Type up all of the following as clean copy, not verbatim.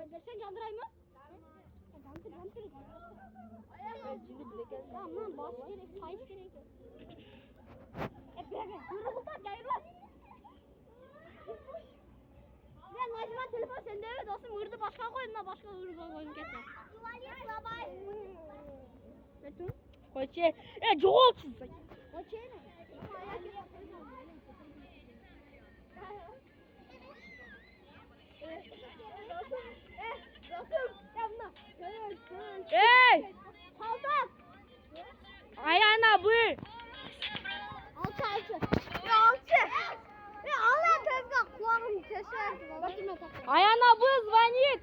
Sen candıray mı? Candır. Aman baş gerek, sayış gerek. Bırakın. Yürü buradan gel lan. Ya Najman telefon sende evet olsun hırdı başka koyun da başka hırdı koyun keser. Betul. Koçe. Joğolsun sen. Koçe ne? Hey! Kaldır. Ayağına buyur. Alçı. Ya Allah tezgah kulağım keser. Ayağına buyur звонит.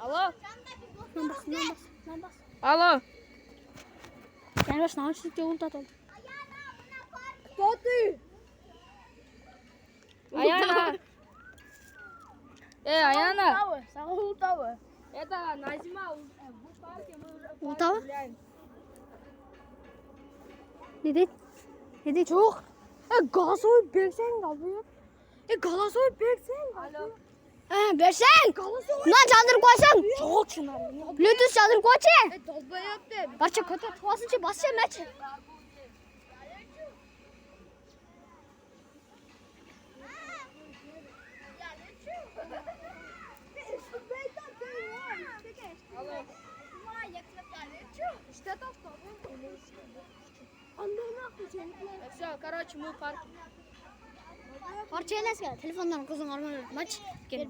Алло. Алло. Я вас научить унтатал. Кто ты? Аяна. Аяна. Сагултава. Это Назима. В парке мы уже гуляем. Иди чух. Газой бексен габы. Газой бексен. Алло. Берсен. Мына жандырып койсоң. Чок шунар. Bluetooth жандырып койчу. Долбоёб. Барча көтө туасынчы басчы мәчи. Все, короче, мы в парке. Парча емес, телефондан кызың арман матч. Кел.